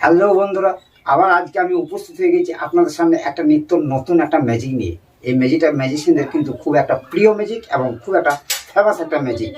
Hello বন্ধুরা, আবার আজকে আমি উপস্থিত হয়ে গেছি আপনাদের সামনে একটা নিত্য নতুন একটা ম্যাজিক নিয়ে। এই ম্যাজিকটা ম্যাজিশিয়ানদের কিন্তু খুব একটা প্রিয় ম্যাজিক এবং খুব একটা ফেমাস একটা ম্যাজিক।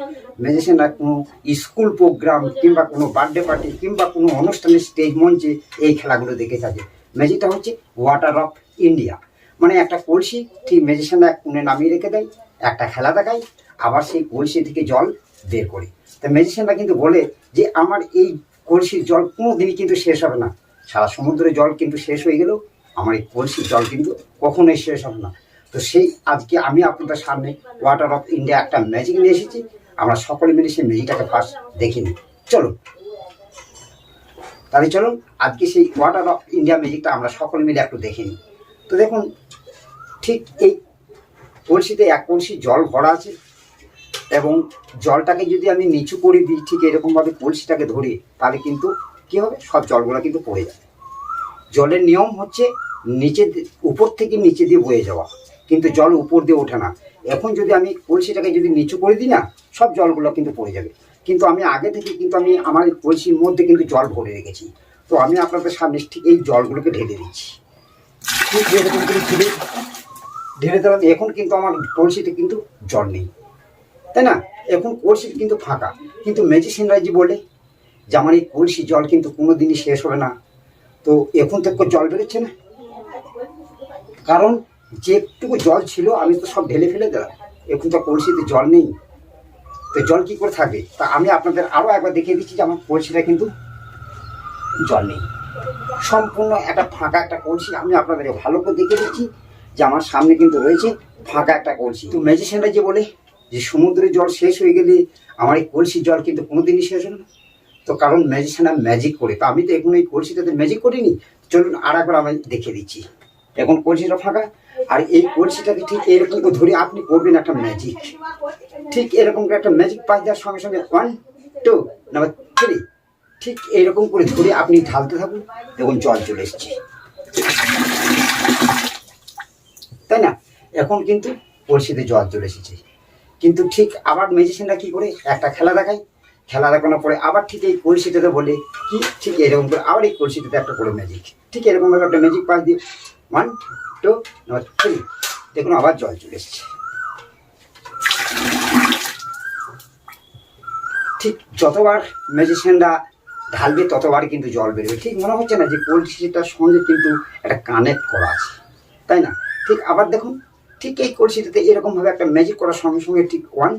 ম্যাজিশিয়ানরা কোনো স্কুল প্রোগ্রাম কিংবা কোনো বার্থডে পার্টি কিংবা কোনো অনুষ্ঠানের স্টেজ মঞ্চে এই খেলাগুলো দেখে থাকে। ম্যাজিকটা হচ্ছে ওয়াটার অফ ইন্ডিয়া। মানে একটা কলসি ঠিক ম্যাজিশিয়ানরা কোণে নামিয়ে রেখে দেয়, একটা খেলা দেখায়, আবার সেই কলসি থেকে জল বের করে। তা ম্যাজিশিয়ানরা কিন্তু বলে যে আমার এই কলসির জল কোনো দিনই কিন্তু শেষ হবে না। সারা সমুদ্রের জল কিন্তু শেষ হয়ে গেলেও আমার এই কলসির জল কিন্তু কখনোই শেষ হবে না। তো সেই আজকে আমি আপনাদের সামনে ওয়াটার অফ ইন্ডিয়া একটা ম্যাজিক নিয়ে এসেছি। আমরা সকলে মিলে সেই ম্যাজিকটাকে ফার্স্ট দেখে নিই। চলুন তাহলে চলুন আজকে সেই ওয়াটার অফ ইন্ডিয়া ম্যাজিকটা আমরা সকলে মিলে একটু দেখে নিই। তো দেখুন, ঠিক এই কলসিতে এক কলসি জল ভরা আছে এবং জলটাকে যদি আমি নিচু করে দিই, ঠিক এরকমভাবে কলসিটাকে ধরে, তাহলে কিন্তু কী হবে, সব জলগুলো কিন্তু পড়ে যাবে। জলের নিয়ম হচ্ছে উপর থেকে নিচে দিয়ে বয়ে যাওয়া, কিন্তু জল উপর দিয়ে ওঠে না। এখন যদি আমি কলসিটাকে যদি নিচু করে দিই না, সব জলগুলো কিন্তু পড়ে যাবে। কিন্তু আমি আগে থেকে কিন্তু আমি আমার কলসির মধ্যে কিন্তু জল ভরে রেখেছি। তো আমি আপনাদের সামনে ঠিক এই জলগুলোকে ঢেলে দিচ্ছি। ঠিক এরকম করে ঢেলে দিলাম। এখন কিন্তু আমার কলসিতে কিন্তু জল নেই, তাই না? এখন কলসি কিন্তু ফাঁকা। কিন্তু ম্যাজিশিয়ানরা যে বলে যে আমার এই কলসি জল কিন্তু কোনো দিনই শেষ হবে না। তো এখন তো জল বেরোচ্ছে না, কারণ যেটুকু জল ছিল আমি তো সব ঢেলে ফেলে দিলাম। এখন তো কলসিতে জল নেই, তো জল কী করে থাকবে? তা আমি আপনাদের আরও একবার দেখিয়ে দিচ্ছি যে আমার কলসিটা কিন্তু জল নেই, সম্পূর্ণ একটা ফাঁকা একটা কলসি। আমি আপনাদেরকে ভালো করে দেখিয়ে দিচ্ছি যে আমার সামনে কিন্তু রয়েছে ফাঁকা একটা কলসি। তো ম্যাজিশিয়ানরা যে বলে যে সমুদ্রের জল শেষ হয়ে গেলে আমার এই কলসির জল কিন্তু কোনোদিনই শেষ হবে না। তো কারণ ম্যাজিশিয়ানরা ম্যাজিক করে, তো আমি তো এখন এই কলসিটাতে ম্যাজিক করিনি। চলুন আর একবার আমি দেখিয়ে দিচ্ছি। এখন কলসিটা ফাঁকা, আর এই কলসিটাকে ঠিক এরকম করে ধরে আপনি করবেন একটা ম্যাজিক। ঠিক এরকম করে একটা ম্যাজিক পাশ দেওয়ার সঙ্গে সঙ্গে 1 2 নাম্বার 3 ঠিক এইরকম করে ধরে আপনি ঢালতে থাকুন, দেখুন জল চলে এসছে, তাই না? এখন কিন্তু কলসিতে জল চলে এসেছে। কিন্তু ঠিক আবার ম্যাজিশিয়ানরা কী করে, একটা খেলা দেখায়, খেলা দেখানোর পরে আবার ঠিক এই কলসিটাতে বলে কি, ঠিক এরকম করে আবার এই কলসিটাতে একটা করে ম্যাজিক, ঠিক এরকমভাবে একটা ম্যাজিক পাশ দিয়ে 1 2 নাম্বার 3 দেখুন আবার জল চলে এসছে। ঠিক যতবার ম্যাজিশিয়ানরা ঢালবে ততবার কিন্তু জল বেরোবে। ঠিক মনে হচ্ছে না যে কলসিটার সঙ্গে কিন্তু একটা কানেক্ট করা আছে, তাই না? ঠিক আবার দেখুন, ঠিক এই কলসিটাতে এরকমভাবে একটা ম্যাজিক করার সঙ্গে সঙ্গে ঠিক 1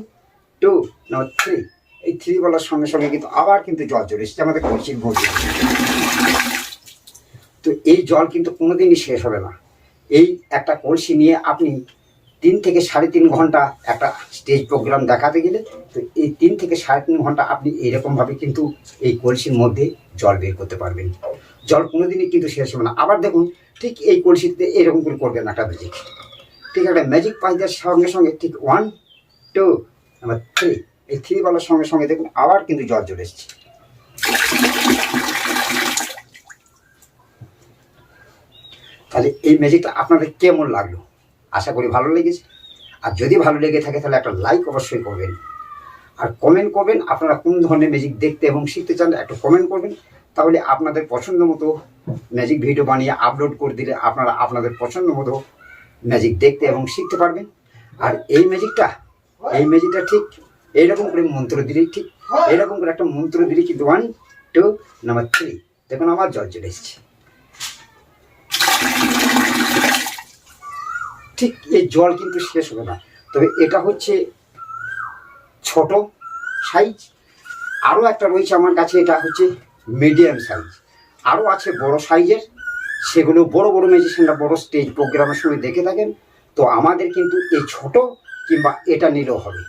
2 নাম্বার 3 এই 3 বলার সঙ্গে সঙ্গে কিন্তু আবার কিন্তু জল চলে এসেছে আমাদের কলসির মধ্যে। তো এই জল কিন্তু কোনোদিনই শেষ হবে না। এই একটা কলসি নিয়ে আপনি 3 থেকে 3.5 ঘন্টা একটা স্টেজ প্রোগ্রাম দেখাতে গেলে, তো এই 3 থেকে 3.5 ঘন্টা আপনি এইরকমভাবে কিন্তু এই কলসির মধ্যে জল বের করতে পারবেন। জল কোনোদিনই কিন্তু শেষ হবে না। আবার দেখুন, ঠিক এই কলসিতে এরকম করে করবেন একটা ম্যাজিক, ঠিক একটা ম্যাজিক পাশ দেওয়ার সঙ্গে সঙ্গে ঠিক 1 2 নাম্বার 3 এই 3 বলার সঙ্গে সঙ্গে দেখুন আবার কিন্তু জল চলে এসছে। তাহলে এই ম্যাজিকটা আপনাদের কেমন লাগলো? আশা করি ভালো লেগেছে। আর যদি ভালো লেগে থাকে তাহলে একটা লাইক অবশ্যই করবেন, আর কমেন্ট করবেন আপনারা কোন ধরনের ম্যাজিক দেখতে এবং শিখতে চান, একটা কমেন্ট করবেন। তাহলে আপনাদের পছন্দ মতো ম্যাজিক ভিডিও বানিয়ে আপলোড করে দিলে আপনারা আপনাদের পছন্দ মতো ম্যাজিক দেখতে এবং শিখতে পারবেন। আর এই ম্যাজিকটা ঠিক এইরকম করে মন্ত্র দিলে, ঠিক এইরকম করে একটা মন্ত্র দিলে কিন্তু 1 2 নাম্বার 3 দেখুন আমার জল চলে এসছে। ঠিক এই জল কিন্তু শেষ হবে না। তবে এটা হচ্ছে ছোট সাইজ, আরও একটা রয়েছে আমার কাছে, এটা হচ্ছে মিডিয়াম সাইজ, আরও আছে বড় সাইজের। সেগুলো বড় বড় ম্যাজিশিয়ানরা বড় স্টেজ প্রোগ্রামের সময় দেখে থাকেন। তো আমাদের কিন্তু এই ছোট কিংবা এটা নিলেও হবে।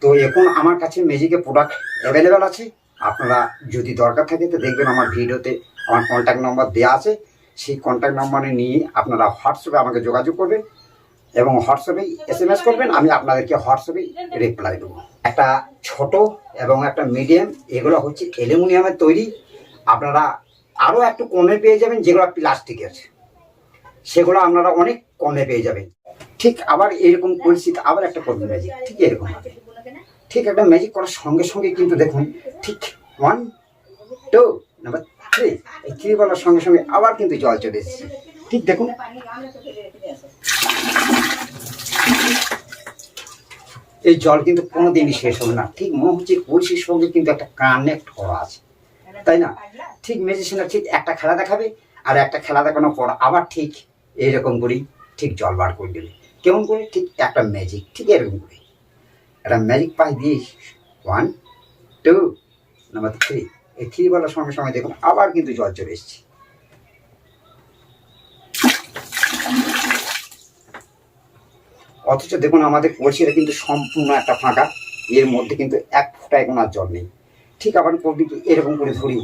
তো এখন আমার কাছে ম্যাজিকের প্রোডাক্ট অ্যাভেলেবেল আছে। আপনারা যদি দরকার থাকে তো দেখবেন আমার ভিডিওতে আমার কন্ট্যাক্ট নাম্বার দেওয়া আছে। সেই কন্ট্যাক্ট নাম্বারে নিয়ে আপনারা হোয়াটসঅ্যাপে আমাকে যোগাযোগ করবেন এবং হোয়াটসঅ্যাপেই SMS করবেন, আমি আপনাদেরকে হোয়াটসঅ্যাপেই রিপ্লাই দেবো। একটা ছোট এবং একটা মিডিয়াম, এগুলো হচ্ছে অ্যালুমিনিয়ামের তৈরি। আপনারা আরও একটু কমে পেয়ে যাবেন, যেগুলো প্লাস্টিকের সেগুলো আপনারা অনেক কমে পেয়ে যাবেন। ঠিক আবার এরকম কলসিতে আবার একটা করবেন ম্যাজিক, ঠিক এরকম হবে। ঠিক একটা ম্যাজিক করার সঙ্গে সঙ্গে কিন্তু দেখুন ঠিক 1 2 নাম্বার 3 এই থ্রি বলার সঙ্গে সঙ্গে আবার কিন্তু জল চলে এসেছে। ঠিক দেখুন, এই জল কিন্তু কোনোদিনই শেষ হবে না। ঠিক মনে হচ্ছে কলসির সঙ্গে কিন্তু একটা কানেক্ট করা আছে, তাই না? ঠিক ম্যাজিশিয়ানরা ঠিক একটা খেলা দেখাবে, আর একটা খেলা দেখানোর পর আবার ঠিক এইরকম করেই ঠিক জল বার করে দেবে। কেমন করে? ঠিক একটা ম্যাজিক, ঠিক এরকম করে একটা ম্যাজিক পাশ দিয়ে 1 2 নাম্বার 3, এই 3 বলার সঙ্গে সঙ্গে দেখুন আবার কিন্তু জল চলে এসছে। অথচ দেখুন আমাদের কলসিটা কিন্তু সম্পূর্ণ একটা ফাঁকা, এর মধ্যে কিন্তু এক ফোঁটা এখন আর জল নেই। ঠিক আবার করবি কি এরকম করে ধরি,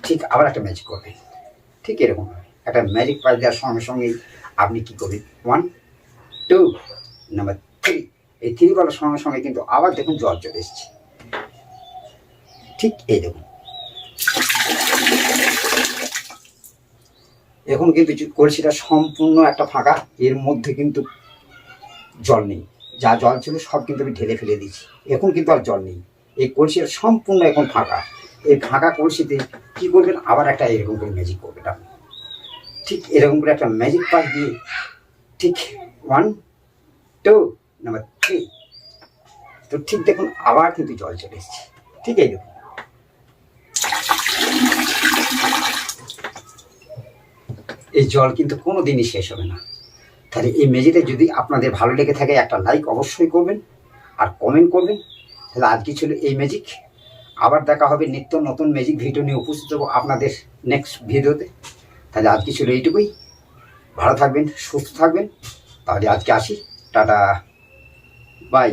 ঠিক আবার একটা ম্যাজিক করবে, ঠিক এরকম একটা ম্যাজিক পাশ দেওয়ার সঙ্গে সঙ্গেই আপনি কী করবেন 1 2 নাম্বার 3, এই 3 বলার সঙ্গে সঙ্গে কিন্তু আবার দেখুন জল চলে এসছে। ঠিক এই দেখুন, এখন কিন্তু কলসিটা সম্পূর্ণ একটা ফাঁকা, এর মধ্যে কিন্তু জল নেই। যা জল ছিল সব কিন্তু আমি ঢেলে ফেলে দিয়েছি, এখন কিন্তু আর জল নেই। এই কলসিটা সম্পূর্ণ এখন ফাঁকা। এই ফাঁকা কলসিতে কী করবেন, আবার একটা এরকম করে ম্যাজিক করবেন আপনি। ঠিক এরকম করে একটা ম্যাজিক পাস দিয়ে ঠিক 1 2 নাম্বার 3, তো ঠিক দেখুন আবার কিন্তু জল চলে এসছে। ঠিক এই দেখুন, এই জল কিন্তু কোনো দিনই শেষ হবে না। তাহলে এই ম্যাজিকটা যদি আপনাদের ভালো লেগে থাকে একটা লাইক অবশ্যই করবেন আর কমেন্ট করবেন। তাহলে আজকে ছিল এই ম্যাজিক। আবার দেখা হবে নিত্য নতুন ম্যাজিক ভিডিও নিয়ে উপস্থিত হবো আপনাদের নেক্সট ভিডিওতে। তাহলে আজকে ছিল এইটুকুই। ভালো থাকবেন, সুস্থ থাকবেন। তাহলে আজকে আসি, টাটা, বাই।